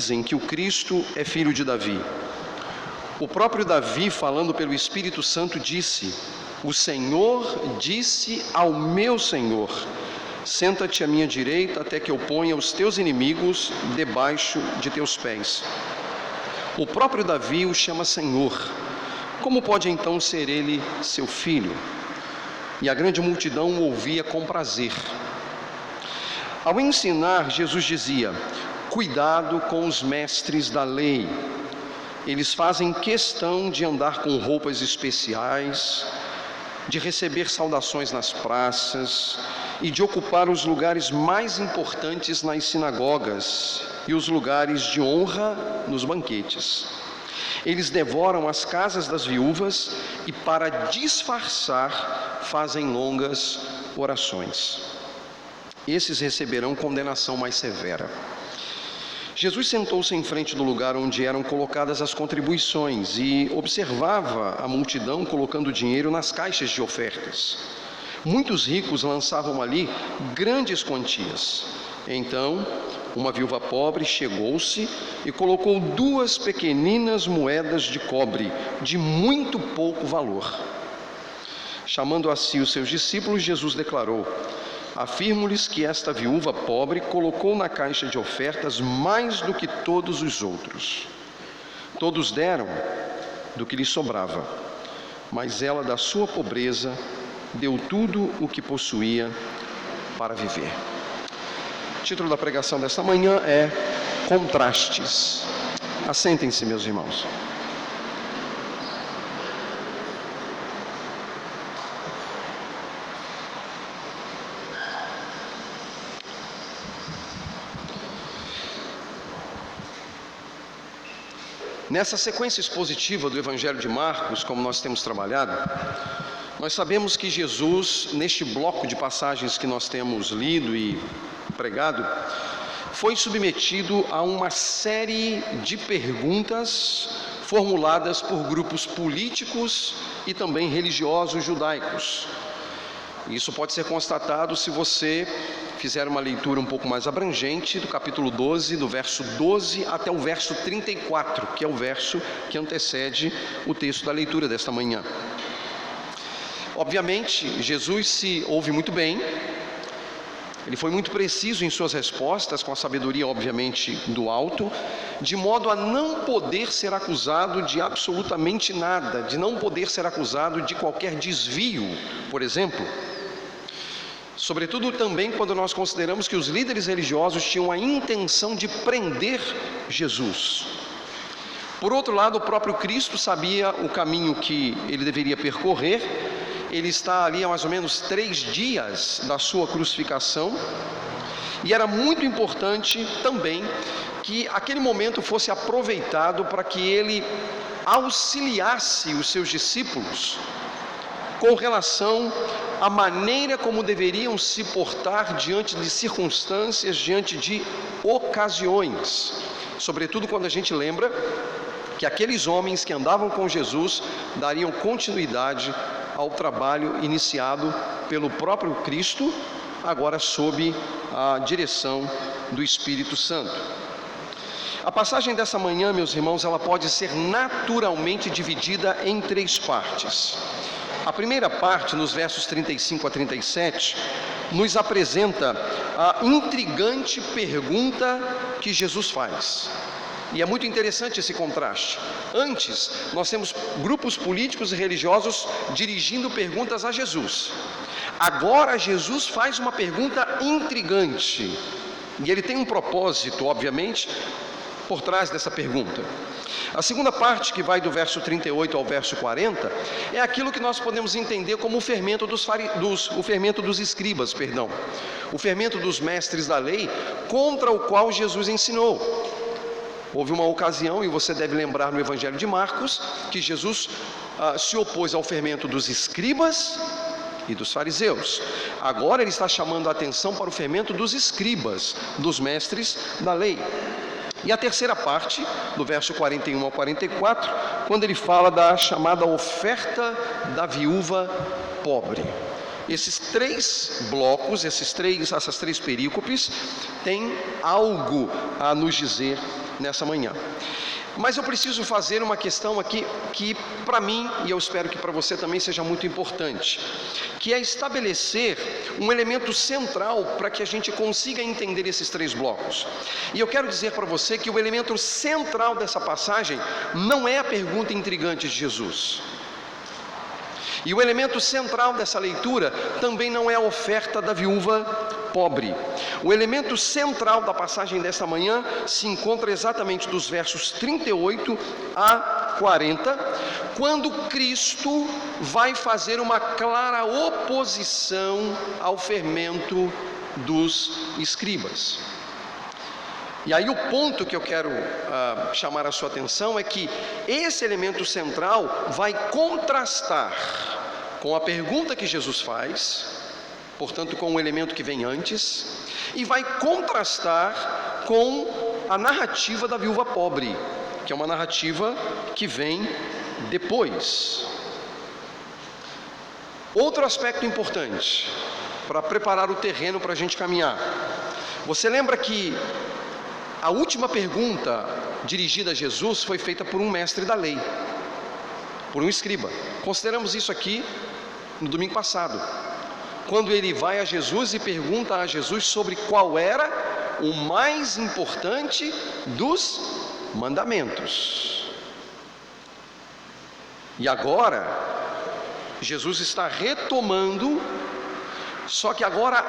dizem que o Cristo é filho de Davi. O próprio Davi, falando pelo Espírito Santo, disse: o Senhor disse ao meu Senhor: senta-te à minha direita até que eu ponha os teus inimigos debaixo de teus pés. O próprio Davi o chama Senhor. Como pode então ser ele seu filho? E a grande multidão o ouvia com prazer. Ao ensinar, Jesus dizia: cuidado com os mestres da lei. Eles fazem questão de andar com roupas especiais, de receber saudações nas praças e de ocupar os lugares mais importantes nas sinagogas e os lugares de honra nos banquetes. Eles devoram as casas das viúvas e, para disfarçar, fazem longas orações. Esses receberão condenação mais severa. Jesus sentou-se em frente do lugar onde eram colocadas as contribuições e observava a multidão colocando dinheiro nas caixas de ofertas. Muitos ricos lançavam ali grandes quantias. Então, uma viúva pobre chegou-se e colocou 2 pequeninas moedas de cobre, de muito pouco valor. Chamando a si os seus discípulos, Jesus declarou: afirmo-lhes que esta viúva pobre colocou na caixa de ofertas mais do que todos os outros. Todos deram do que lhes sobrava, mas ela, da sua pobreza, deu tudo o que possuía para viver. O título da pregação desta manhã é Contrastes. Assentem-se, meus irmãos. Nessa sequência expositiva do Evangelho de Marcos, como nós temos trabalhado, nós sabemos que Jesus, neste bloco de passagens que nós temos lido e pregado, foi submetido a uma série de perguntas formuladas por grupos políticos e também religiosos judaicos. Isso pode ser constatado se você fizer uma leitura um pouco mais abrangente do capítulo 12, do verso 12 até o verso 34, que é o verso que antecede o texto da leitura desta manhã. Obviamente, Jesus se ouve muito bem, ele foi muito preciso em suas respostas, com a sabedoria, obviamente, do alto, de modo a não poder ser acusado de absolutamente nada, de não poder ser acusado de qualquer desvio, por exemplo. Sobretudo também quando nós consideramos que os líderes religiosos tinham a intenção de prender Jesus. Por outro lado, o próprio Cristo sabia o caminho que ele deveria percorrer. Ele está ali há mais ou menos 3 dias da sua crucificação. E era muito importante também que aquele momento fosse aproveitado para que ele auxiliasse os seus discípulos com relação à maneira como deveriam se portar diante de circunstâncias, diante de ocasiões. Sobretudo quando a gente lembra que aqueles homens que andavam com Jesus dariam continuidade ao trabalho iniciado pelo próprio Cristo, agora sob a direção do Espírito Santo. A passagem dessa manhã, meus irmãos, ela pode ser naturalmente dividida em 3 partes. A primeira parte, nos versos 35 a 37, nos apresenta a intrigante pergunta que Jesus faz. E é muito interessante esse contraste. Antes, nós temos grupos políticos e religiosos dirigindo perguntas a Jesus. Agora, Jesus faz uma pergunta intrigante. E ele tem um propósito, obviamente, por trás dessa pergunta. A segunda parte, que vai do verso 38 ao verso 40, é aquilo que nós podemos entender como o fermento dos escribas, o fermento dos mestres da lei, contra o qual Jesus ensinou. Houve uma ocasião, e você deve lembrar no Evangelho de Marcos, que Jesus se opôs ao fermento dos escribas e dos fariseus. Agora ele está chamando a atenção para o fermento dos escribas, dos mestres da lei. E a terceira parte, do verso 41 ao 44, quando ele fala da chamada oferta da viúva pobre. Esses 3 blocos, essas três perícopes, têm algo a nos dizer nessa manhã. Mas eu preciso fazer uma questão aqui que para mim, e eu espero que para você também seja muito importante, que é estabelecer um elemento central para que a gente consiga entender esses 3 blocos. E eu quero dizer para você que o elemento central dessa passagem não é a pergunta intrigante de Jesus. E o elemento central dessa leitura também não é a oferta da viúva pobre. O elemento central da passagem desta manhã se encontra exatamente dos versos 38 a 40, quando Cristo vai fazer uma clara oposição ao fermento dos escribas. E aí o ponto que eu quero chamar a sua atenção é que esse elemento central vai contrastar com a pergunta que Jesus faz, portanto com o elemento que vem antes, e vai contrastar com a narrativa da viúva pobre, que é uma narrativa que vem depois. Outro aspecto importante, para preparar o terreno para a gente caminhar. Você lembra que a última pergunta dirigida a Jesus foi feita por um mestre da lei, por um escriba. Consideramos isso aqui no domingo passado, quando ele vai a Jesus e pergunta a Jesus sobre qual era o mais importante dos mandamentos. E agora, Jesus está retomando, só que agora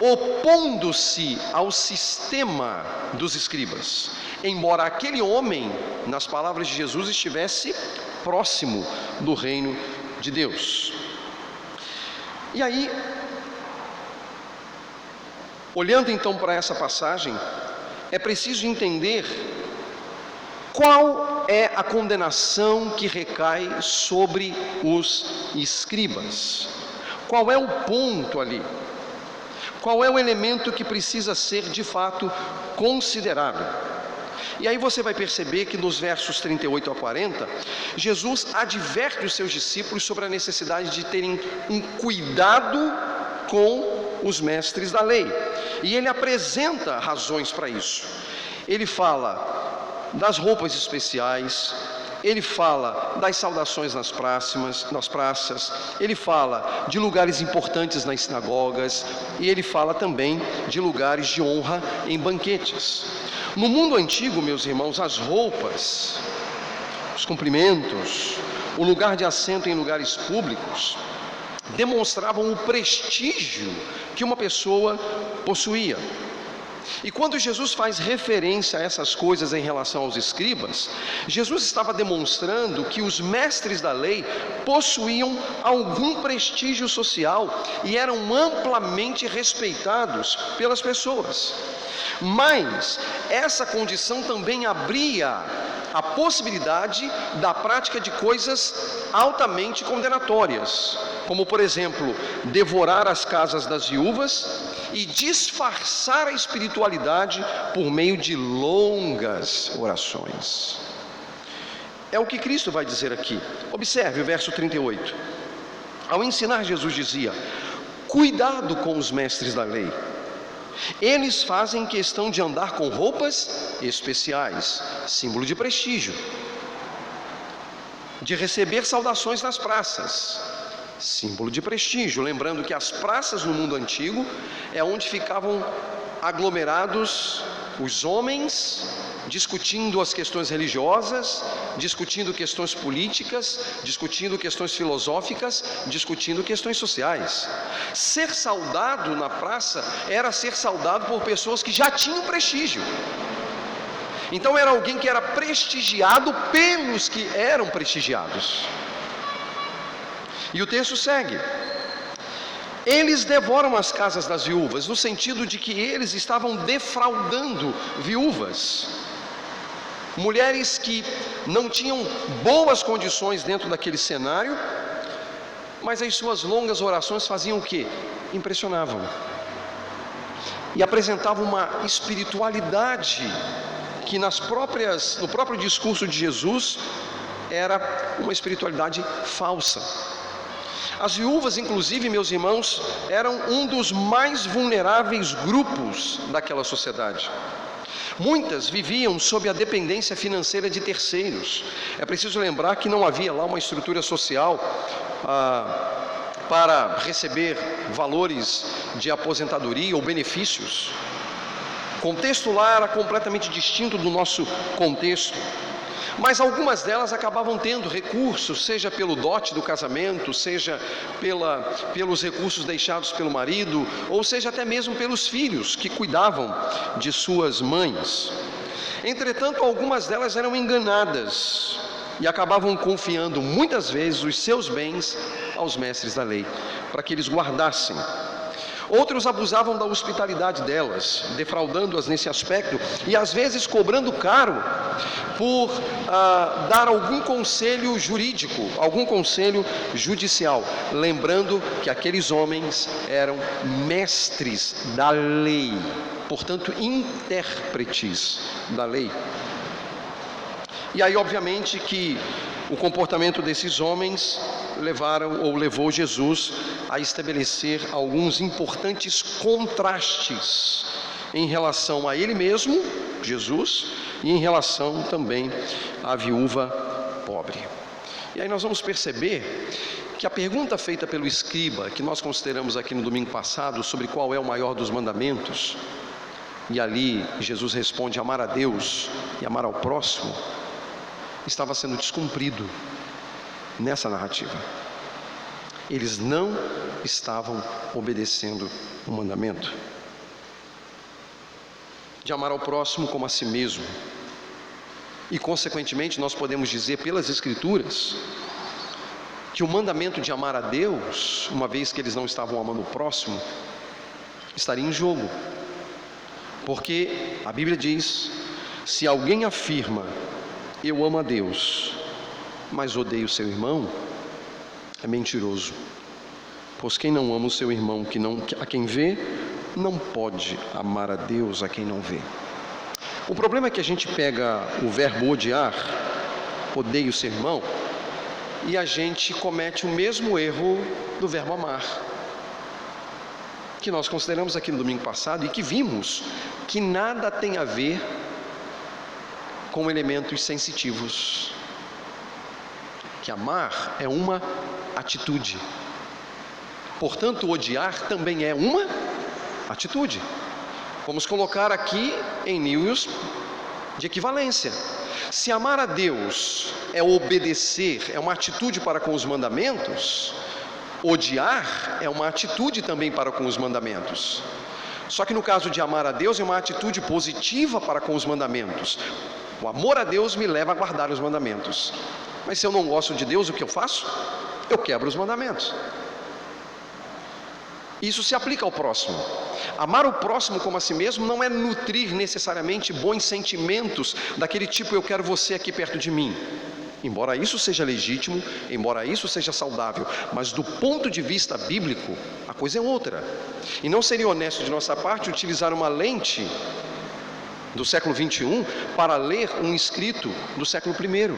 opondo-se ao sistema dos escribas, embora aquele homem, nas palavras de Jesus, estivesse próximo do reino de Deus. E aí, olhando então para essa passagem, é preciso entender qual é a condenação que recai sobre os escribas. Qual é o ponto ali? Qual é o elemento que precisa ser de fato considerado? E aí você vai perceber que nos versos 38 a 40, Jesus adverte os seus discípulos sobre a necessidade de terem um cuidado com os mestres da lei. E ele apresenta razões para isso. Ele fala das roupas especiais, ele fala das saudações nas praças, ele fala de lugares importantes nas sinagogas, e ele fala também de lugares de honra em banquetes. No mundo antigo, meus irmãos, as roupas, os cumprimentos, o lugar de assento em lugares públicos, demonstravam o prestígio que uma pessoa possuía. E quando Jesus faz referência a essas coisas em relação aos escribas, Jesus estava demonstrando que os mestres da lei possuíam algum prestígio social e eram amplamente respeitados pelas pessoas. Mas essa condição também abria a possibilidade da prática de coisas altamente condenatórias, como, por exemplo, devorar as casas das viúvas e disfarçar a espiritualidade por meio de longas orações. É o que Cristo vai dizer aqui. Observe o verso 38. Ao ensinar, Jesus dizia: cuidado com os mestres da lei. Eles fazem questão de andar com roupas especiais, símbolo de prestígio, de receber saudações nas praças, símbolo de prestígio. Lembrando que as praças no mundo antigo é onde ficavam aglomerados os homens, discutindo as questões religiosas, discutindo questões políticas, discutindo questões filosóficas, discutindo questões sociais. Ser saudado na praça era ser saudado por pessoas que já tinham prestígio. Então era alguém que era prestigiado pelos que eram prestigiados. E o texto segue: eles devoram as casas das viúvas, no sentido de que eles estavam defraudando viúvas, mulheres que não tinham boas condições dentro daquele cenário, mas as suas longas orações faziam o quê? Impressionavam e apresentavam uma espiritualidade que no próprio discurso de Jesus era uma espiritualidade falsa. As viúvas, inclusive, meus irmãos, eram um dos mais vulneráveis grupos daquela sociedade. Muitas viviam sob a dependência financeira de terceiros. É preciso lembrar que não havia lá uma estrutura social para receber valores de aposentadoria ou benefícios. O contexto lá era completamente distinto do nosso contexto. Mas algumas delas acabavam tendo recursos, seja pelo dote do casamento, seja pelos recursos deixados pelo marido, ou seja até mesmo pelos filhos que cuidavam de suas mães. Entretanto, algumas delas eram enganadas e acabavam confiando muitas vezes os seus bens aos mestres da lei, para que eles guardassem. Outros abusavam da hospitalidade delas, defraudando-as nesse aspecto e às vezes cobrando caro por dar algum conselho jurídico, algum conselho judicial, lembrando que aqueles homens eram mestres da lei, portanto intérpretes da lei. E aí obviamente que o comportamento desses homens levou Jesus a estabelecer alguns importantes contrastes em relação a ele mesmo, Jesus, e em relação também à viúva pobre. E aí nós vamos perceber que a pergunta feita pelo escriba, que nós consideramos aqui no domingo passado, sobre qual é o maior dos mandamentos, e ali Jesus responde: amar a Deus e amar ao próximo, estava sendo descumprido nessa narrativa. Eles não estavam obedecendo o mandamento de amar ao próximo como a si mesmo. E consequentemente nós podemos dizer pelas Escrituras que o mandamento de amar a Deus, uma vez que eles não estavam amando o próximo, estaria em jogo. Porque a Bíblia diz: se alguém afirma eu amo a Deus, mas odeio o seu irmão, é mentiroso. Pois quem não ama o seu irmão a quem vê, não pode amar a Deus a quem não vê. O problema é que a gente pega o verbo odiar, odeio o seu irmão, e a gente comete o mesmo erro do verbo amar, que nós consideramos aqui no domingo passado e que vimos que nada tem a ver com elementos sensitivos. Que amar é uma atitude. Portanto, odiar também é uma atitude. Vamos colocar aqui em níveis de equivalência. Se amar a Deus é obedecer, é uma atitude para com os mandamentos, odiar é uma atitude também para com os mandamentos. Só que no caso de amar a Deus é uma atitude positiva para com os mandamentos. O amor a Deus me leva a guardar os mandamentos. Mas se eu não gosto de Deus, o que eu faço? Eu quebro os mandamentos. Isso se aplica ao próximo. Amar o próximo como a si mesmo não é nutrir necessariamente bons sentimentos daquele tipo: eu quero você aqui perto de mim. Embora isso seja legítimo, embora isso seja saudável, mas do ponto de vista bíblico, a coisa é outra. E não seria honesto de nossa parte utilizar uma lente do século 21 para ler um escrito do século 1.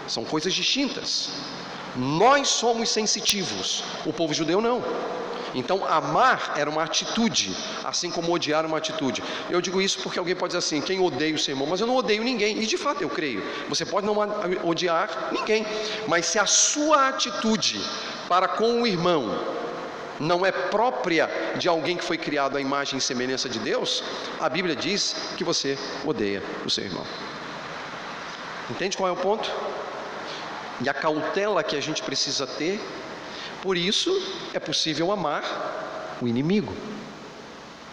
São coisas distintas. Nós somos sensitivos, o povo judeu não. Então amar era uma atitude, assim como odiar uma atitude. Eu digo isso porque alguém pode dizer assim: quem odeia o seu irmão? Mas eu não odeio ninguém. E de fato eu creio, você pode não odiar ninguém, mas se a sua atitude para com o irmão não é própria de alguém que foi criado à imagem e semelhança de Deus, a Bíblia diz que você odeia o seu irmão. Entende qual é o ponto? E a cautela que a gente precisa ter. Por isso é possível amar o inimigo.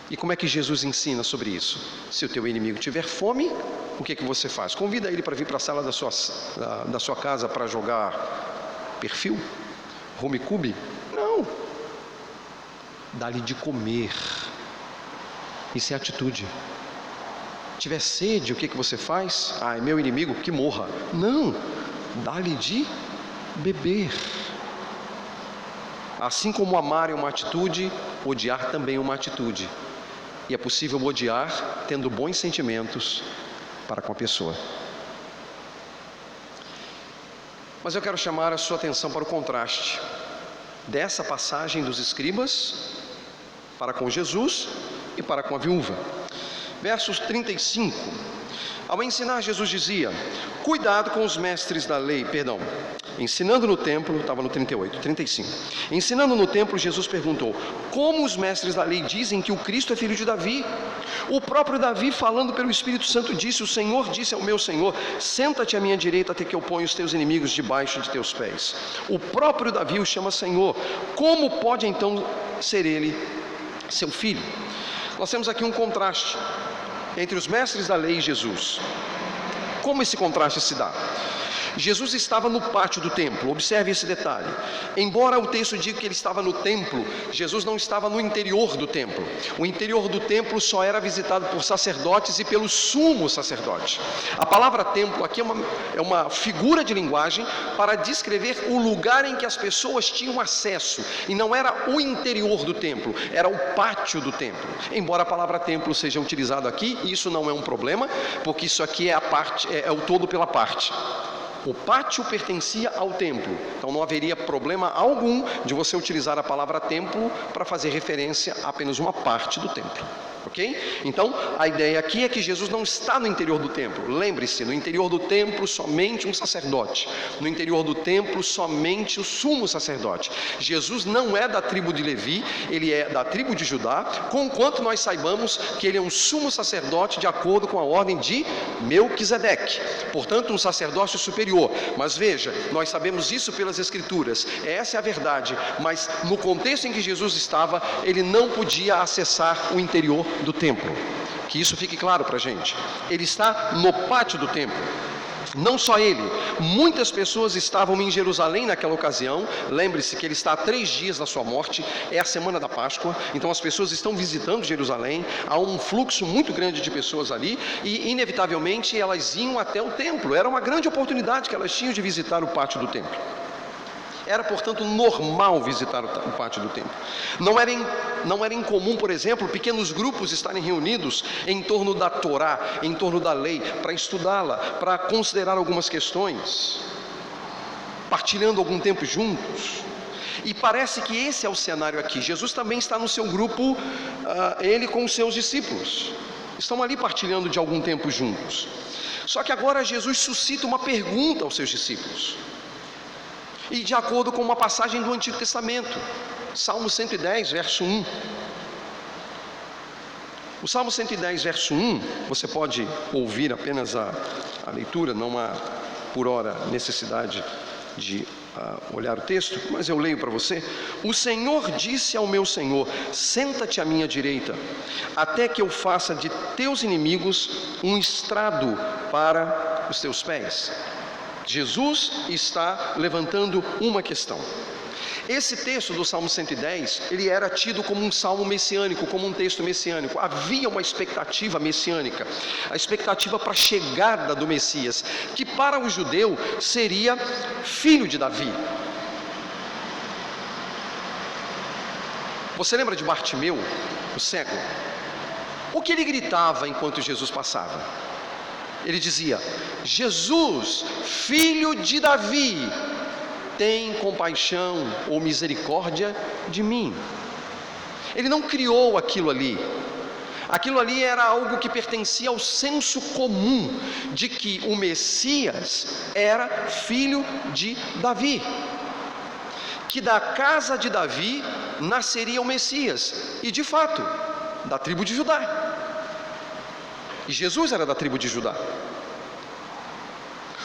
E como é que Jesus ensina sobre isso? Se o teu inimigo tiver fome, o que é que você faz? Convida ele para vir para a sala da sua casa para jogar perfil? Rumicube? Não. Dá-lhe de comer. Isso é atitude. Tiver sede, o que é que você faz? É meu inimigo, que morra. Não. Dá-lhe de beber. Assim como amar é uma atitude, odiar também é uma atitude. E é possível odiar tendo bons sentimentos para com a pessoa. Mas eu quero chamar a sua atenção para o contraste dessa passagem dos escribas para com Jesus e para com a viúva. Versos 35. Ao ensinar, Jesus dizia: cuidado com os mestres da lei, ensinando no templo, estava no 38, 35. Ensinando no templo, Jesus perguntou: como os mestres da lei dizem que o Cristo é filho de Davi? O próprio Davi, falando pelo Espírito Santo, disse: o Senhor disse ao meu Senhor: senta-te à minha direita até que eu ponha os teus inimigos debaixo de teus pés. O próprio Davi o chama Senhor. Como pode então ser ele seu filho? Nós temos aqui um contraste entre os mestres da lei e Jesus. Como esse contraste se dá? Jesus estava no pátio do templo, observe esse detalhe. Embora o texto diga que ele estava no templo, Jesus não estava no interior do templo. O interior do templo só era visitado por sacerdotes e pelo sumo sacerdote. A palavra templo aqui é uma figura de linguagem para descrever o lugar em que as pessoas tinham acesso, e não era o interior do templo, era o pátio do templo. Embora a palavra templo seja utilizada aqui, isso não é um problema, porque isso aqui é o todo pela parte. O pátio pertencia ao templo, então não haveria problema algum de você utilizar a palavra templo para fazer referência a apenas uma parte do templo. Ok? Então, a ideia aqui é que Jesus não está no interior do templo. Lembre-se, no interior do templo somente um sacerdote. No interior do templo somente o sumo sacerdote. Jesus não é da tribo de Levi, ele é da tribo de Judá, conquanto nós saibamos que ele é um sumo sacerdote de acordo com a ordem de Melquisedeque. Portanto, um sacerdócio superior. Mas veja, nós sabemos isso pelas Escrituras. Essa é a verdade. Mas no contexto em que Jesus estava, ele não podia acessar o interior do templo. Que isso fique claro para a gente. Ele está no pátio do templo. Não só ele, muitas pessoas estavam em Jerusalém naquela ocasião. Lembre-se que ele está há 3 dias da sua morte, é a semana da Páscoa, então as pessoas estão visitando Jerusalém, há um fluxo muito grande de pessoas ali, e inevitavelmente elas iam até o templo. Era uma grande oportunidade que elas tinham de visitar o pátio do templo. Era, portanto, normal visitar o pátio do templo. Não era incomum, por exemplo, pequenos grupos estarem reunidos em torno da Torá, em torno da lei, para estudá-la, para considerar algumas questões, partilhando algum tempo juntos. E parece que esse é o cenário aqui. Jesus também está no seu grupo, ele com os seus discípulos. Estão ali partilhando de algum tempo juntos. Só que agora Jesus suscita uma pergunta aos seus discípulos. E de acordo com uma passagem do Antigo Testamento, Salmo 110, verso 1. O Salmo 110, verso 1, você pode ouvir apenas a leitura, não há por hora necessidade de olhar o texto, mas eu leio para você. O Senhor disse ao meu Senhor: senta-te à minha direita, até que eu faça de teus inimigos um estrado para os teus pés. Jesus está levantando uma questão. Esse texto do Salmo 110, ele era tido como um salmo messiânico, como um texto messiânico. Havia uma expectativa messiânica, a expectativa para a chegada do Messias, que para o judeu seria filho de Davi. Você lembra de Bartimeu, o cego? O que ele gritava enquanto Jesus passava? Ele dizia: Jesus, filho de Davi, tem compaixão ou misericórdia de mim. Ele não criou aquilo ali. Aquilo ali era algo que pertencia ao senso comum de que o Messias era filho de Davi, que da casa de Davi nasceria o Messias, e de fato, da tribo de Judá. E Jesus era da tribo de Judá.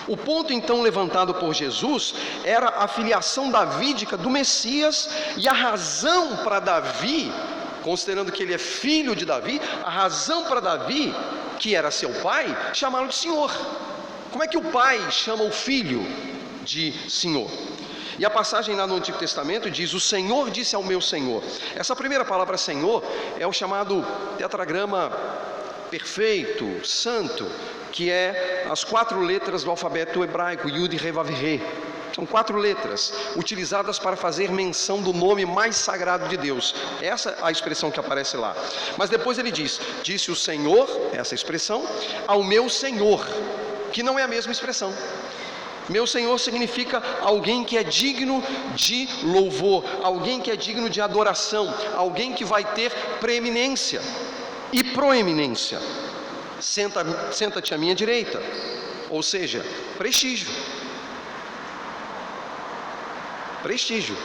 O ponto então levantado por Jesus era a filiação davídica do Messias, e a razão para Davi, considerando que ele é filho de Davi, a razão para Davi, que era seu pai, chamá-lo de Senhor. Como é que o pai chama o filho de Senhor? E a passagem lá no Antigo Testamento diz: o Senhor disse ao meu Senhor. Essa primeira palavra Senhor é o chamado tetragrama perfeito, santo, que é as 4 letras do alfabeto hebraico, Yud, He, Vav, He. São 4 letras, utilizadas para fazer menção do nome mais sagrado de Deus. Essa é a expressão que aparece lá. Mas depois ele diz: disse o Senhor, essa expressão, ao meu Senhor, que não é a mesma expressão. Meu Senhor significa alguém que é digno de louvor, alguém que é digno de adoração, alguém que vai ter preeminência e proeminência. senta-te à minha direita. Ou seja, prestígio. Prestígio.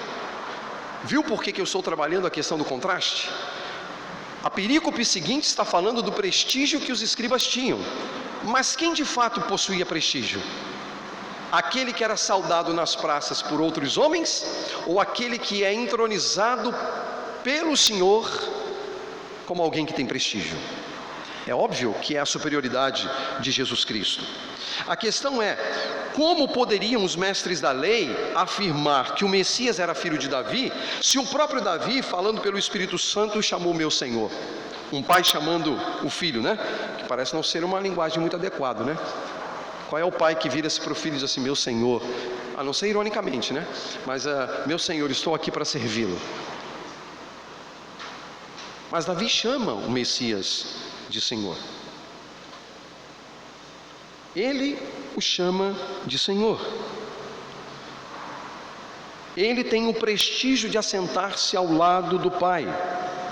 Viu por que eu estou trabalhando a questão do contraste? A perícope seguinte está falando do prestígio que os escribas tinham. Mas quem de fato possuía prestígio? Aquele que era saudado nas praças por outros homens? Ou aquele que é entronizado pelo Senhor como alguém que tem prestígio? É óbvio que é a superioridade de Jesus Cristo. A questão é, como poderiam os mestres da lei afirmar que o Messias era filho de Davi, se o próprio Davi, falando pelo Espírito Santo, chamou meu Senhor? Um pai chamando o filho, né? Que parece não ser uma linguagem muito adequada, né? Qual é o pai que vira-se para o filho e diz assim, meu Senhor? A não ser ironicamente, né? Mas, meu Senhor, estou aqui para servi-lo. Mas Davi chama o Messias de Senhor. Ele o chama de Senhor. Ele tem o prestígio de assentar-se ao lado do Pai,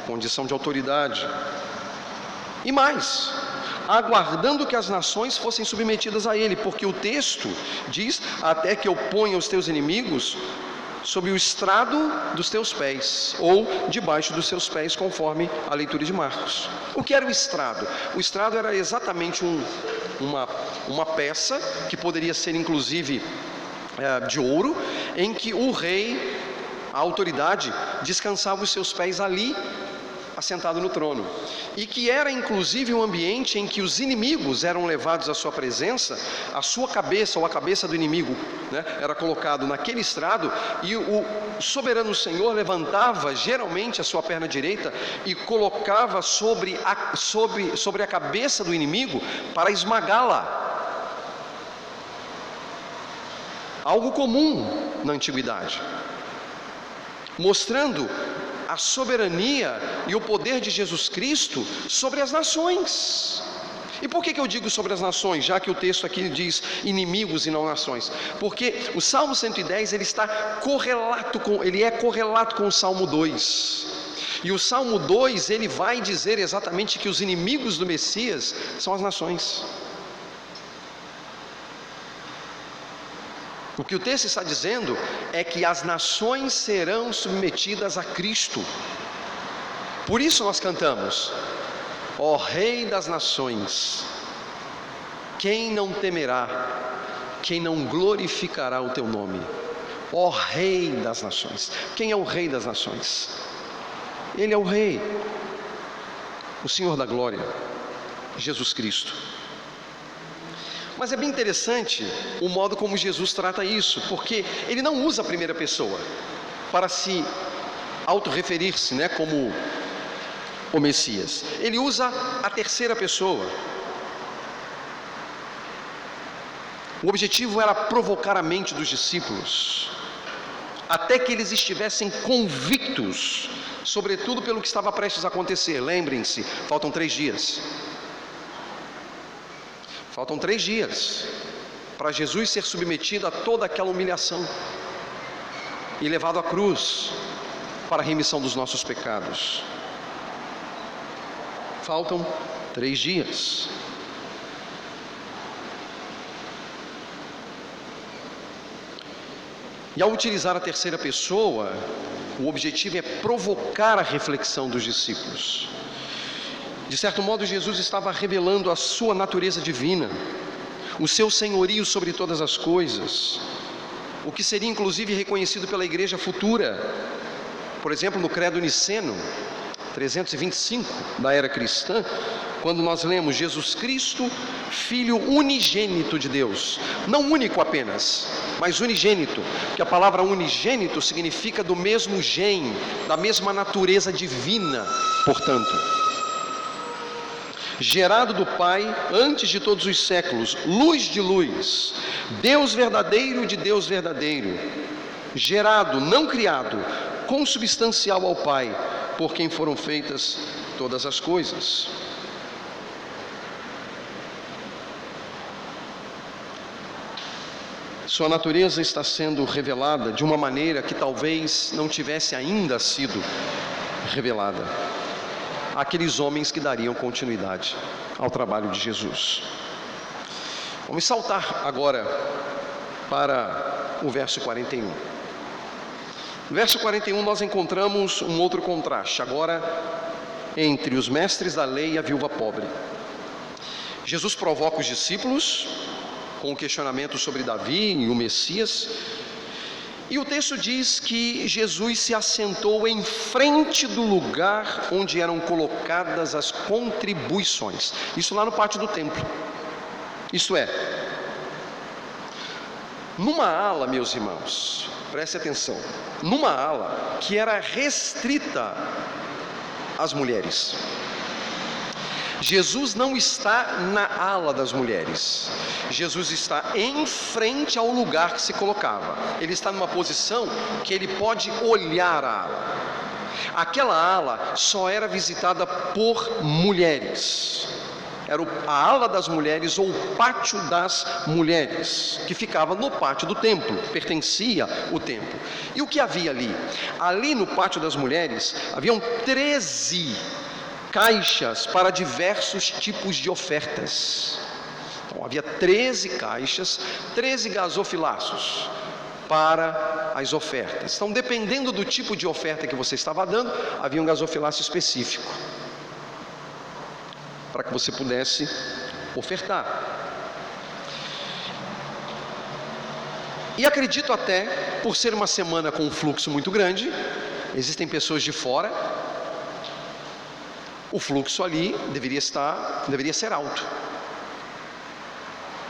condição de autoridade. E mais, aguardando que as nações fossem submetidas a ele, porque o texto diz, até que eu ponha os teus inimigos sob o estrado dos teus pés, ou debaixo dos seus pés, conforme a leitura de Marcos. O que era o estrado? O estrado era exatamente uma peça, que poderia ser inclusive de ouro, em que o rei, a autoridade, descansava os seus pés ali, assentado no trono, e que era inclusive um ambiente em que os inimigos eram levados à sua presença, a sua cabeça ou a cabeça do inimigo, né, era colocado naquele estrado, e o soberano Senhor levantava geralmente a sua perna direita e colocava sobre a cabeça do inimigo para esmagá-la. Algo comum na antiguidade, mostrando a soberania e o poder de Jesus Cristo sobre as nações. E por que eu digo sobre as nações, já que o texto aqui diz inimigos e não nações? Porque o Salmo 110 ele é correlato com o Salmo 2. E o Salmo 2 ele vai dizer exatamente que os inimigos do Messias são as nações. O que o texto está dizendo é que as nações serão submetidas a Cristo. Por isso nós cantamos, ó Rei das nações, quem não temerá, quem não glorificará o teu nome? Ó Rei das nações. Quem é o Rei das nações? Ele é o Rei, o Senhor da glória, Jesus Cristo. Mas é bem interessante o modo como Jesus trata isso, porque ele não usa a primeira pessoa para se autorreferir-se, né, como o Messias. Ele usa a terceira pessoa. O objetivo era provocar a mente dos discípulos, até que eles estivessem convictos, sobretudo pelo que estava prestes a acontecer. Lembrem-se, faltam 3 dias. Faltam 3 dias para Jesus ser submetido a toda aquela humilhação e levado à cruz para a remissão dos nossos pecados. Faltam 3 dias. E ao utilizar a terceira pessoa, o objetivo é provocar a reflexão dos discípulos. De certo modo, Jesus estava revelando a sua natureza divina, o seu senhorio sobre todas as coisas, o que seria inclusive reconhecido pela igreja futura. Por exemplo, no Credo Niceno 325 da era cristã, quando nós lemos Jesus Cristo, Filho unigênito de Deus, não único apenas, mas unigênito, que a palavra unigênito significa do mesmo gênero, da mesma natureza divina, portanto. Gerado do Pai antes de todos os séculos, luz de luz, Deus verdadeiro de Deus verdadeiro, gerado, não criado, consubstancial ao Pai, por quem foram feitas todas as coisas. Sua natureza está sendo revelada de uma maneira que talvez não tivesse ainda sido revelada. aqueles homens que dariam continuidade ao trabalho de Jesus. Vamos saltar agora para o verso 41. No verso 41 nós encontramos um outro contraste, agora entre os mestres da lei e a viúva pobre. Jesus provoca os discípulos com o questionamento sobre Davi e o Messias, e o texto diz que Jesus se assentou em frente do lugar onde eram colocadas as contribuições, isso lá no pátio do templo. Isto é, numa ala, meus irmãos, preste atenção, numa ala que era restrita às mulheres. Jesus não está na ala das mulheres, Jesus está em frente ao lugar que se colocava. Ele está numa posição que ele pode olhar a ala. Aquela ala só era visitada por mulheres. Era a ala das mulheres ou o pátio das mulheres, que ficava no pátio do templo, pertencia ao templo. E o que havia ali? Ali no pátio das mulheres haviam 13 caixas para diversos tipos de ofertas. Então, havia 13 caixas, 13 gasofilaços para as ofertas. Então, dependendo do tipo de oferta que você estava dando, havia um gasofilaço específico para que você pudesse ofertar. E acredito até, por ser uma semana com um fluxo muito grande, existem pessoas de fora, o fluxo ali deveria ser alto.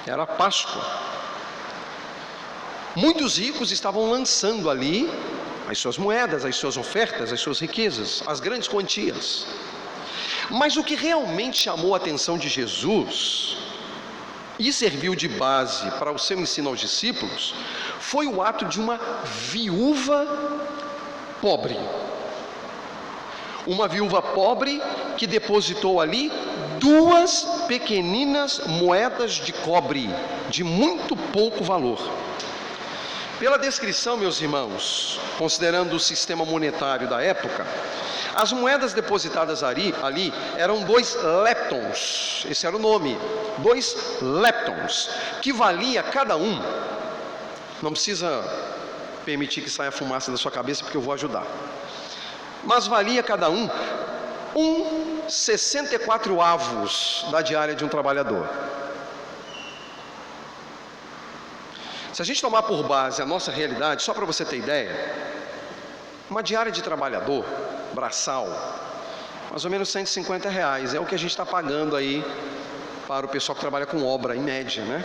Era a Páscoa. Muitos ricos estavam lançando ali as suas moedas, as suas ofertas, as suas riquezas, as grandes quantias. Mas o que realmente chamou a atenção de Jesus e serviu de base para o seu ensino aos discípulos foi o ato de uma viúva pobre. Uma viúva pobre que depositou ali 2 pequeninas moedas de cobre, de muito pouco valor. Pela descrição, meus irmãos, considerando o sistema monetário da época, as moedas depositadas ali eram 2 leptons, esse era o nome, 2 leptons, que valia cada um, não precisa permitir que saia fumaça da sua cabeça porque eu vou ajudar, mas valia cada um 64 avos da diária de um trabalhador. Se a gente tomar por base a nossa realidade, só para você ter ideia, uma diária de trabalhador, braçal, mais ou menos R$150, é o que a gente está pagando aí para o pessoal que trabalha com obra, em média, né?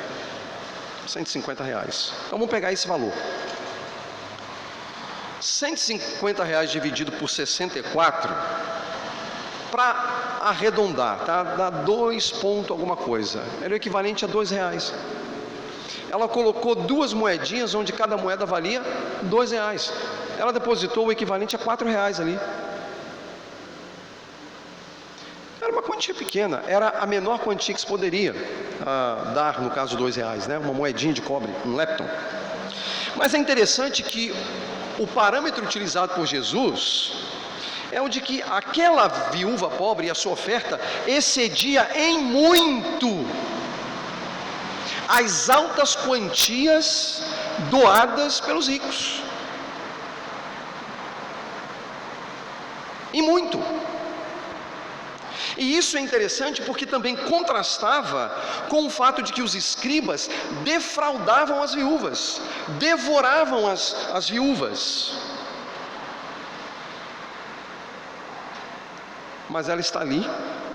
R$150. Então vamos pegar esse valor. R$150 dividido por 64, para arredondar, tá? Dá 2 ponto alguma coisa, era o equivalente a R$2. Ela colocou 2 moedinhas, onde cada moeda valia R$2. Ela depositou o equivalente a R$4 ali. Era uma quantia pequena, era a menor quantia que se poderia dar, no caso R$2, né? Uma moedinha de cobre, um lepton. Mas é interessante que o parâmetro utilizado por Jesus é o de que aquela viúva pobre e a sua oferta excedia em muito as altas quantias doadas pelos ricos. E muito. E isso é interessante porque também contrastava com o fato de que os escribas defraudavam as viúvas, devoravam as viúvas. Mas ela está ali,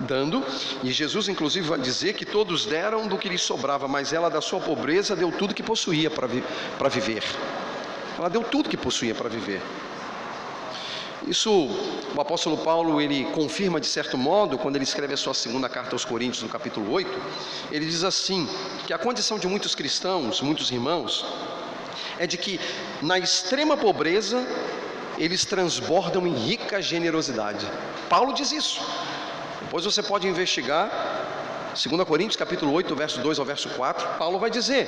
dando, e Jesus inclusive vai dizer que todos deram do que lhes sobrava, mas ela da sua pobreza deu tudo que possuía para viver. Ela deu tudo que possuía para viver. Isso o apóstolo Paulo ele confirma de certo modo quando ele escreve a sua segunda carta aos Coríntios, no capítulo 8, ele diz assim, que a condição de muitos cristãos, muitos irmãos, é de que na extrema pobreza eles transbordam em rica generosidade. Paulo diz isso. Depois você pode investigar 2 Coríntios capítulo 8, verso 2 ao verso 4, Paulo vai dizer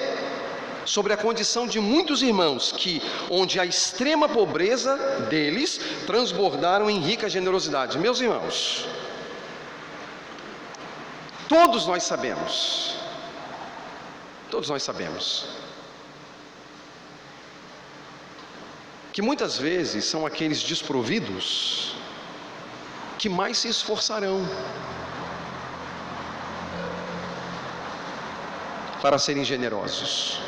sobre a condição de muitos irmãos que, onde a extrema pobreza deles, transbordaram em rica generosidade. Meus irmãos, Todos nós sabemos que muitas vezes são aqueles desprovidos que mais se esforçarão para serem generosos.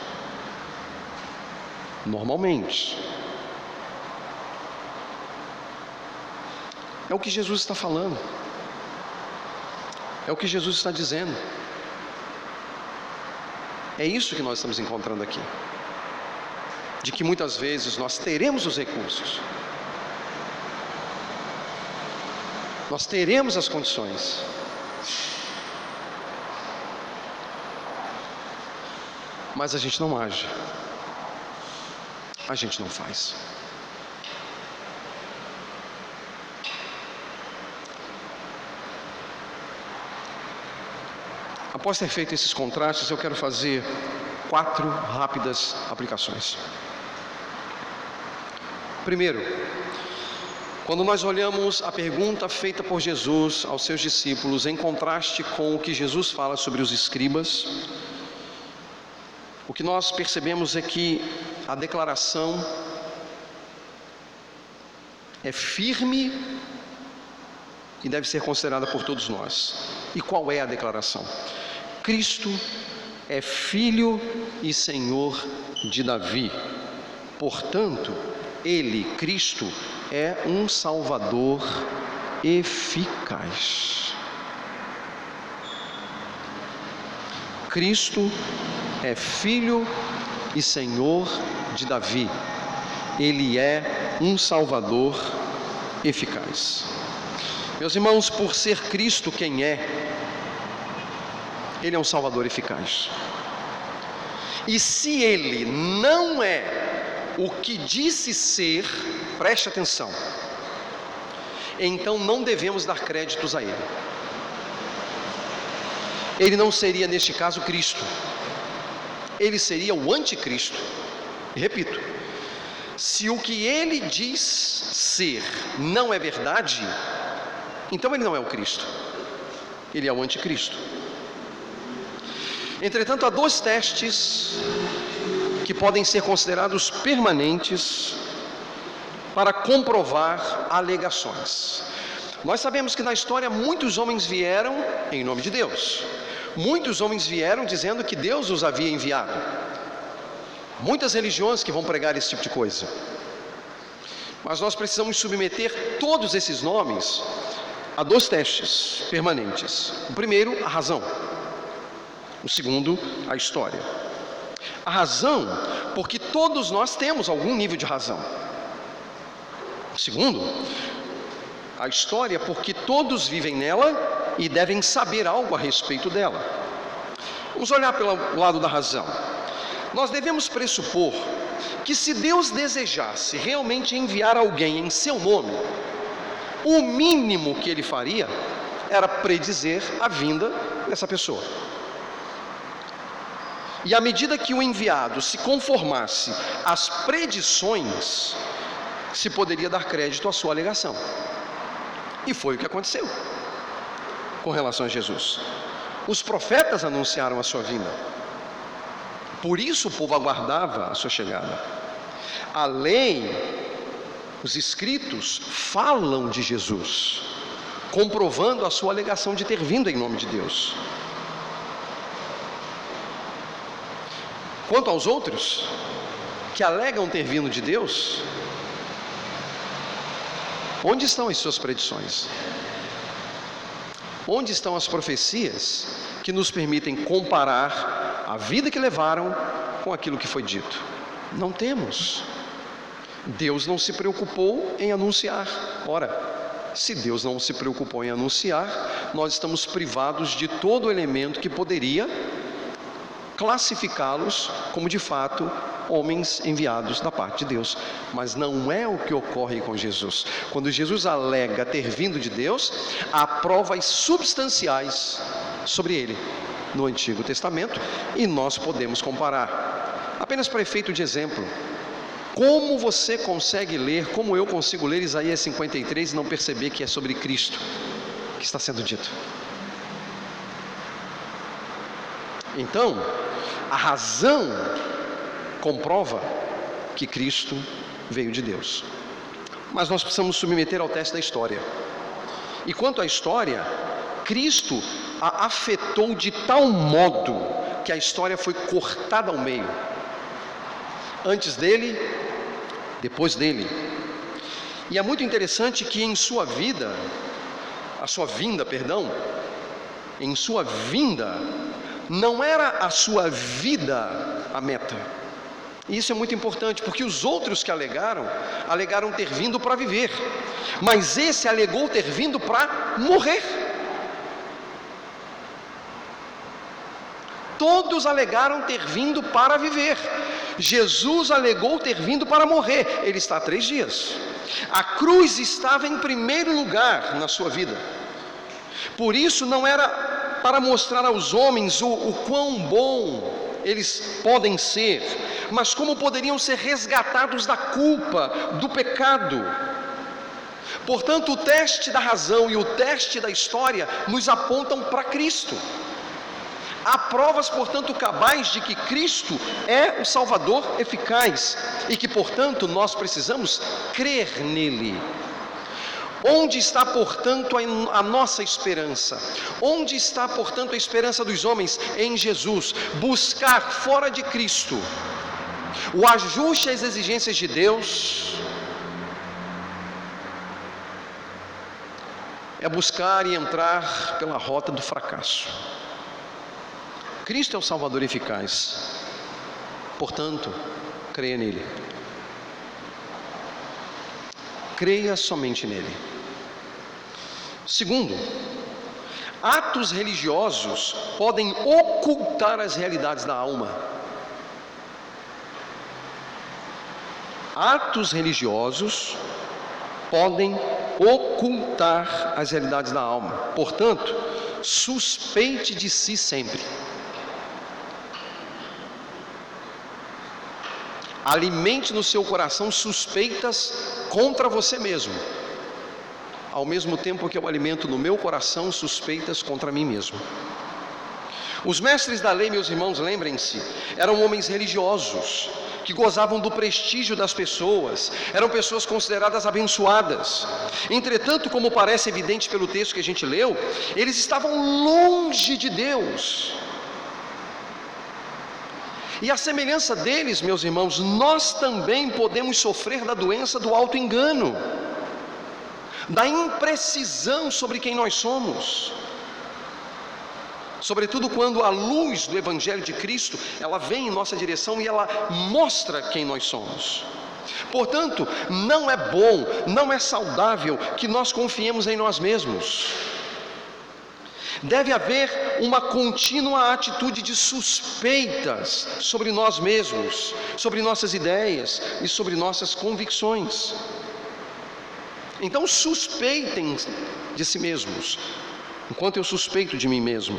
Normalmente. É o que Jesus está falando. É o que Jesus está dizendo. É isso que nós estamos encontrando aqui. De que muitas vezes nós teremos os recursos. Nós teremos as condições. Mas a gente não age. A gente não faz. Após ter feito esses contrastes, eu quero fazer 4 rápidas aplicações. Primeiro, quando nós olhamos a pergunta feita por Jesus aos seus discípulos, em contraste com o que Jesus fala sobre os escribas, o que nós percebemos é que a declaração é firme e deve ser considerada por todos nós. E qual é a declaração? Cristo é Filho e Senhor de Davi. Portanto, Ele, Cristo, é um Salvador eficaz. Cristo é Filho e Senhor de Davi. Ele é um Salvador eficaz. Meus irmãos, por ser Cristo quem é, Ele é um Salvador eficaz. E se Ele não é o que disse ser, preste atenção, então não devemos dar créditos a Ele. Ele não seria, neste caso, Cristo. Ele seria o anticristo. E repito, se o que Ele diz ser não é verdade, então Ele não é o Cristo. Ele é o anticristo. Entretanto, há 2 testes que podem ser considerados permanentes para comprovar alegações. Nós sabemos que na história muitos homens vieram em nome de Deus. Muitos homens vieram dizendo que Deus os havia enviado. Muitas religiões que vão pregar esse tipo de coisa. Mas nós precisamos submeter todos esses nomes a 2 testes permanentes. O primeiro, a razão. O segundo, a história. A razão, porque todos nós temos algum nível de razão. O segundo, a história, porque todos vivem nela e devem saber algo a respeito dela. Vamos olhar pelo lado da razão. Nós devemos pressupor que se Deus desejasse realmente enviar alguém em seu nome, o mínimo que Ele faria era predizer a vinda dessa pessoa. E à medida que o enviado se conformasse às predições, se poderia dar crédito à sua alegação. E foi o que aconteceu com relação a Jesus. Os profetas anunciaram a sua vinda. Por isso o povo aguardava a sua chegada. A lei, os escritos falam de Jesus, comprovando a sua alegação de ter vindo em nome de Deus. Quanto aos outros, que alegam ter vindo de Deus, onde estão as suas predições? Onde estão as profecias que nos permitem comparar a vida que levaram com aquilo que foi dito? Não temos. Deus não se preocupou em anunciar. Ora, se Deus não se preocupou em anunciar, nós estamos privados de todo o elemento que poderia classificá-los como de fato homens enviados da parte de Deus. Mas não é o que ocorre com Jesus. Quando Jesus alega ter vindo de Deus, há provas substanciais sobre ele no Antigo Testamento e nós podemos comparar. Apenas para efeito de exemplo, como você consegue ler, como eu consigo ler Isaías 53 e não perceber que é sobre Cristo que está sendo dito? Então, a razão comprova que Cristo veio de Deus. Mas nós precisamos submeter ao teste da história. E quanto à história, Cristo a afetou de tal modo que a história foi cortada ao meio. Antes dele, depois dele. E é muito interessante que em sua vinda, não era a sua vida a meta. E isso é muito importante, porque os outros que alegaram ter vindo para viver, mas esse alegou ter vindo para morrer. Todos alegaram ter vindo para viver. Jesus alegou ter vindo para morrer. Ele está há 3 dias. A cruz estava em primeiro lugar na sua vida. Por isso não era para mostrar aos homens o quão bom eles podem ser, mas como poderiam ser resgatados da culpa, do pecado. Portanto, o teste da razão e o teste da história nos apontam para Cristo. Há provas, portanto, cabais de que Cristo é o Salvador eficaz e que, portanto, nós precisamos crer nele. Onde está, portanto, a nossa esperança? Onde está, portanto, a esperança dos homens? Em Jesus. Buscar fora de Cristo o ajuste às exigências de Deus é buscar e entrar pela rota do fracasso. Cristo é o Salvador eficaz, portanto, creia nele. Creia somente nele. Segundo, atos religiosos podem ocultar as realidades da alma. Atos religiosos podem ocultar as realidades da alma. Portanto, suspeite de si sempre. Alimente no seu coração suspeitas contra você mesmo, ao mesmo tempo que eu alimento no meu coração suspeitas contra mim mesmo. Os mestres da lei, meus irmãos, lembrem-se, eram homens religiosos, que gozavam do prestígio das pessoas, eram pessoas consideradas abençoadas. Entretanto, como parece evidente pelo texto que a gente leu, eles estavam longe de Deus. E à semelhança deles, meus irmãos, nós também podemos sofrer da doença do auto-engano, da imprecisão sobre quem nós somos. Sobretudo quando a luz do Evangelho de Cristo, ela vem em nossa direção e ela mostra quem nós somos. Portanto, não é bom, não é saudável que nós confiemos em nós mesmos. Deve haver uma contínua atitude de suspeitas sobre nós mesmos, sobre nossas ideias e sobre nossas convicções. Então suspeitem de si mesmos, enquanto eu suspeito de mim mesmo.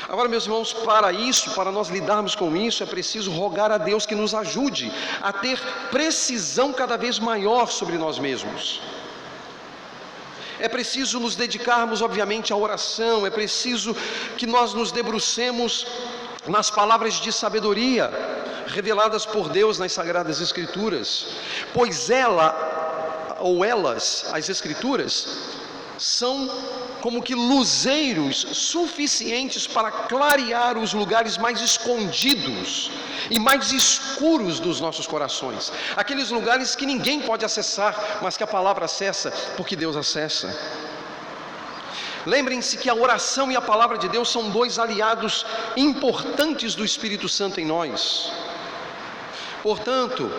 Agora, meus irmãos, para nós lidarmos com isso, é preciso rogar a Deus que nos ajude a ter precisão cada vez maior sobre nós mesmos. É preciso nos dedicarmos, obviamente, à oração, é preciso que nós nos debrucemos nas palavras de sabedoria reveladas por Deus nas Sagradas Escrituras, pois elas, as Escrituras, são como que luzeiros suficientes para clarear os lugares mais escondidos e mais escuros dos nossos corações, aqueles lugares que ninguém pode acessar, mas que a palavra acessa, porque Deus acessa. Lembrem-se que a oração e a palavra de Deus são 2 aliados importantes do Espírito Santo em nós. Portanto,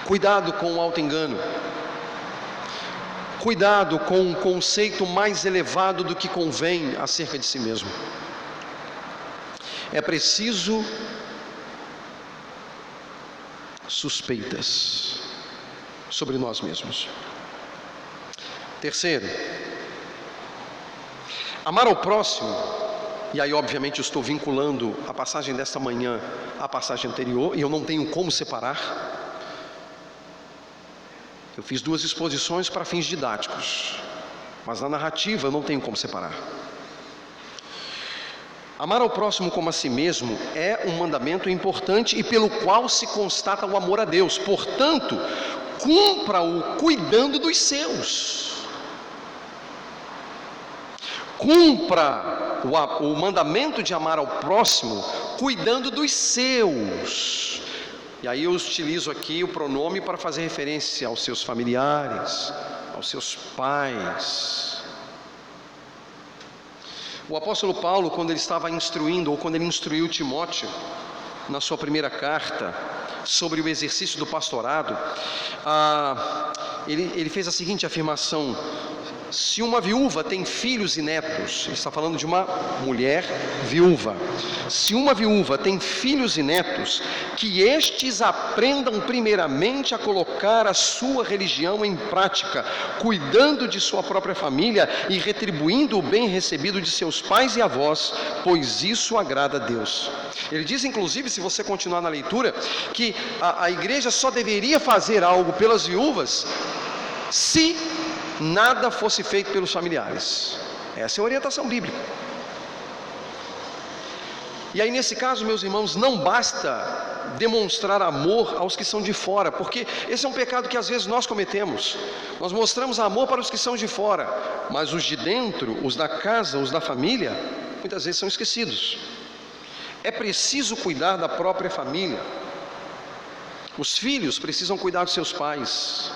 cuidado com o auto-engano. Cuidado com um conceito mais elevado do que convém acerca de si mesmo. É preciso suspeitas sobre nós mesmos. Terceiro, amar ao próximo, e aí obviamente eu estou vinculando a passagem desta manhã à passagem anterior, e eu não tenho como separar. Eu fiz 2 exposições para fins didáticos, mas na narrativa eu não tenho como separar. Amar ao próximo como a si mesmo é um mandamento importante e pelo qual se constata o amor a Deus. Portanto, cumpra-o cuidando dos seus. Cumpra o mandamento de amar ao próximo cuidando dos seus. E aí eu utilizo aqui o pronome para fazer referência aos seus familiares, aos seus pais. O apóstolo Paulo, quando ele estava instruindo, ou quando ele instruiu Timóteo, na sua primeira carta, sobre o exercício do pastorado, ele fez a seguinte afirmação: se uma viúva tem filhos e netos, ele está falando de uma mulher viúva, se uma viúva tem filhos e netos, que estes aprendam primeiramente a colocar a sua religião em prática, cuidando de sua própria família e retribuindo o bem recebido de seus pais e avós, pois isso agrada a Deus. Ele diz, inclusive, se você continuar na leitura, que a igreja só deveria fazer algo pelas viúvas se nada fosse feito pelos familiares. Essa é a orientação bíblica. E aí, nesse caso, meus irmãos, não basta demonstrar amor aos que são de fora, porque esse é um pecado que às vezes nós cometemos. Nós mostramos amor para os que são de fora, mas os de dentro, os da casa, os da família, muitas vezes são esquecidos. É preciso cuidar da própria família. Os filhos precisam cuidar dos seus pais,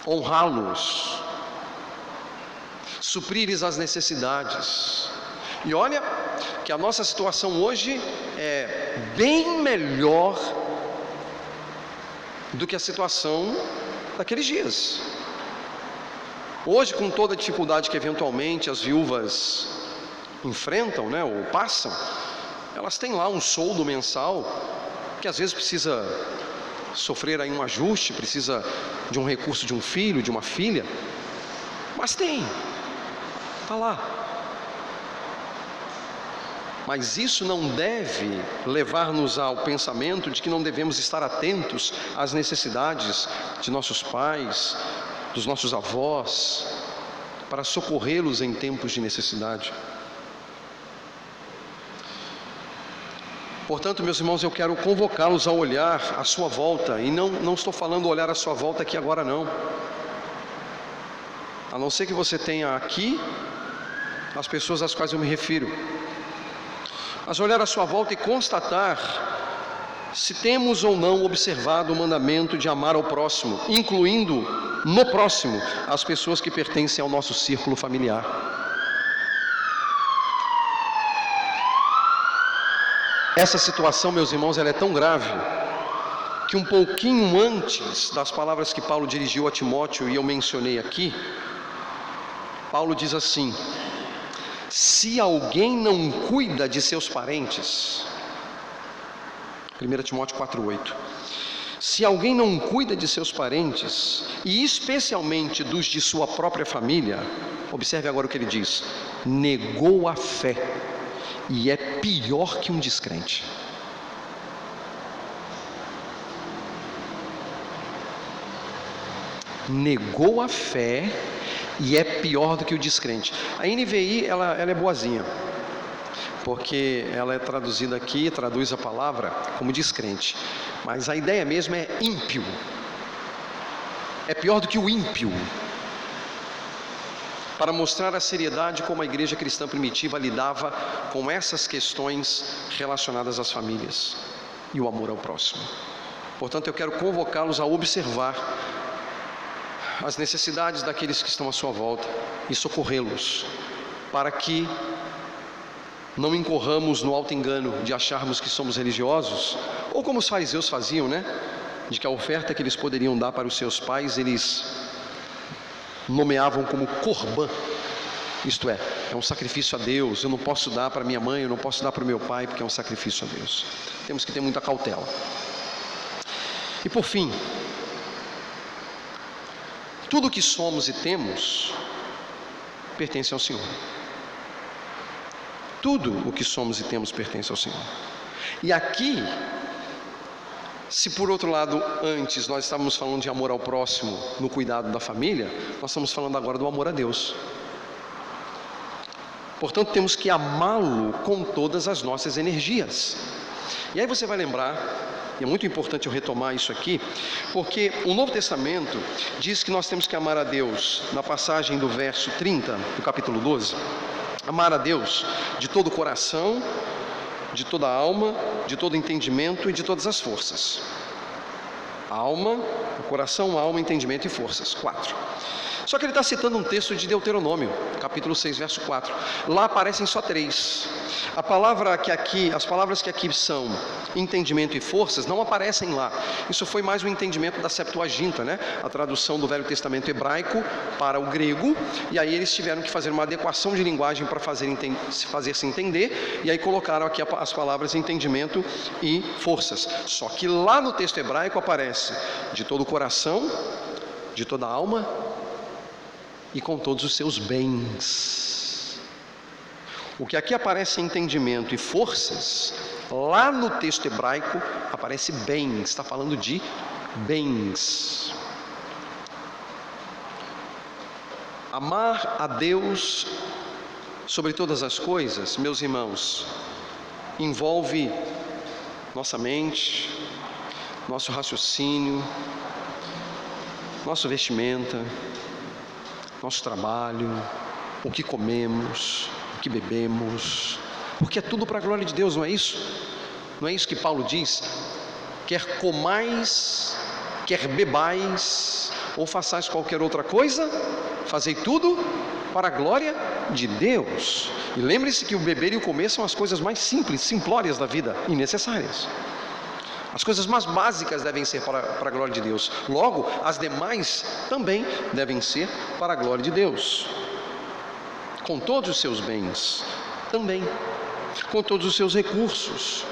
honrá-los, suprir-lhes as necessidades. E olha que a nossa situação hoje é bem melhor do que a situação daqueles dias. Hoje, com toda a dificuldade que eventualmente as viúvas enfrentam, né, ou passam, elas têm lá um soldo mensal que às vezes precisa sofrer aí um ajuste, precisa de um recurso de um filho, de uma filha, mas tem, está lá. Mas isso não deve levar-nos ao pensamento de que não devemos estar atentos às necessidades de nossos pais, dos nossos avós, para socorrê-los em tempos de necessidade. Portanto, meus irmãos, eu quero convocá-los a olhar à sua volta, e não estou falando olhar à sua volta aqui agora não, a não ser que você tenha aqui as pessoas às quais eu me refiro, mas olhar à sua volta e constatar se temos ou não observado o mandamento de amar ao próximo, incluindo no próximo as pessoas que pertencem ao nosso círculo familiar. Essa situação, meus irmãos, ela é tão grave que um pouquinho antes das palavras que Paulo dirigiu a Timóteo, e eu mencionei aqui, Paulo diz assim: se alguém não cuida de seus parentes, 1 Timóteo 4,8, se alguém não cuida de seus parentes, e especialmente dos de sua própria família, observe agora o que ele diz: negou a fé, e é pior que um descrente. Negou a fé e é pior do que o descrente. A NVI, ela é boazinha, porque ela é traduzida aqui, traduz a palavra como descrente, mas a ideia mesmo é ímpio. É pior do que o ímpio, para mostrar a seriedade como a igreja cristã primitiva lidava com essas questões relacionadas às famílias e o amor ao próximo. Portanto, eu quero convocá-los a observar as necessidades daqueles que estão à sua volta e socorrê-los, para que não incorramos no auto-engano de acharmos que somos religiosos, ou como os fariseus faziam, né? De que a oferta que eles poderiam dar para os seus pais, eles nomeavam como corbã, isto é um sacrifício a Deus. Eu não posso dar para minha mãe, eu não posso dar para o meu pai, porque é um sacrifício a Deus. Temos que ter muita cautela. E por fim, tudo o que somos e temos pertence ao Senhor. Tudo o que somos e temos pertence ao Senhor. E aqui, se por outro lado, antes nós estávamos falando de amor ao próximo no cuidado da família, nós estamos falando agora do amor a Deus. Portanto, temos que amá-lo com todas as nossas energias. E aí você vai lembrar, e é muito importante eu retomar isso aqui, porque o Novo Testamento diz que nós temos que amar a Deus, na passagem do verso 30, do capítulo 12, amar a Deus de todo o coração, de toda a alma, de todo o entendimento e de todas as forças. Alma, coração, alma, entendimento e forças. 4. Só que ele está citando um texto de Deuteronômio, capítulo 6, verso 4. Lá aparecem só 3. As palavras que aqui são entendimento e forças não aparecem lá. Isso foi mais um entendimento da Septuaginta, né? A tradução do Velho Testamento hebraico para o grego. E aí eles tiveram que fazer uma adequação de linguagem para fazer-se entender. E aí colocaram aqui as palavras entendimento e forças. Só que lá no texto hebraico aparece de todo o coração, de toda a alma e com todos os seus bens. O que aqui aparece entendimento e forças, lá no texto hebraico aparece bens, está falando de bens. Amar a Deus sobre todas as coisas, meus irmãos, envolve nossa mente, nosso raciocínio, nossa vestimenta, nosso trabalho, o que comemos, o que bebemos, porque é tudo para a glória de Deus, não é isso? Não é isso que Paulo diz? Quer comais, quer bebais, ou façais qualquer outra coisa, fazei tudo para a glória de Deus. E lembre-se que o beber e o comer são as coisas mais simples, simplórias da vida e necessárias. As coisas mais básicas devem ser para a glória de Deus. Logo, as demais também devem ser para a glória de Deus. Com todos os seus bens, também. Com todos os seus recursos,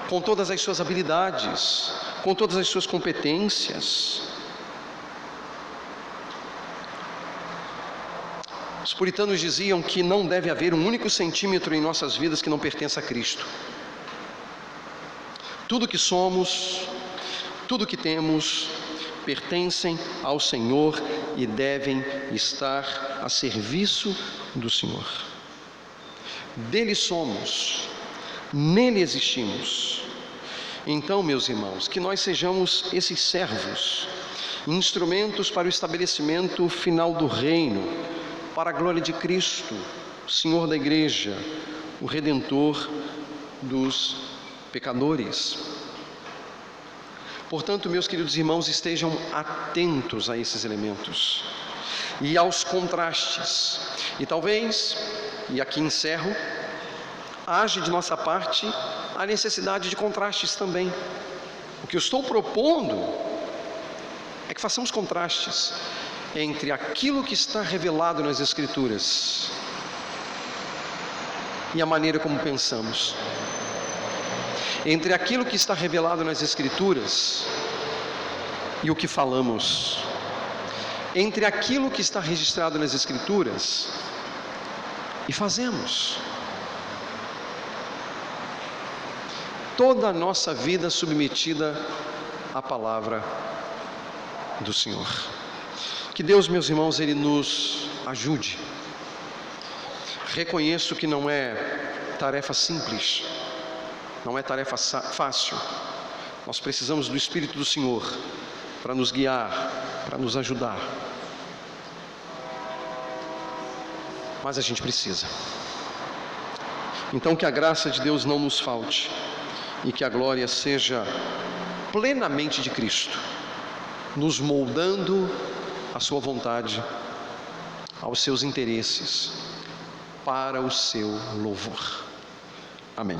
com todas as suas habilidades, com todas as suas competências. Os puritanos diziam que não deve haver um único centímetro em nossas vidas que não pertença a Cristo. Tudo que somos, tudo que temos, pertencem ao Senhor e devem estar a serviço do Senhor. Dele somos, nele existimos. Então, meus irmãos, que nós sejamos esses servos, instrumentos para o estabelecimento final do reino, para a glória de Cristo, o Senhor da Igreja, o Redentor dos pecadores. Portanto, meus queridos irmãos, estejam atentos a esses elementos e aos contrastes. E talvez, e aqui encerro, haja de nossa parte a necessidade de contrastes também. O que eu estou propondo é que façamos contrastes entre aquilo que está revelado nas Escrituras e a maneira como pensamos. Entre aquilo que está revelado nas Escrituras e o que falamos. Entre aquilo que está registrado nas Escrituras e fazemos. Toda a nossa vida submetida à palavra do Senhor. Que Deus, meus irmãos, Ele nos ajude. Reconheço que não é tarefa simples, não é tarefa fácil. Nós precisamos do Espírito do Senhor para nos guiar, para nos ajudar. Mas a gente precisa. Então que a graça de Deus não nos falte e que a glória seja plenamente de Cristo, nos moldando à sua vontade, aos seus interesses, para o seu louvor. Amém.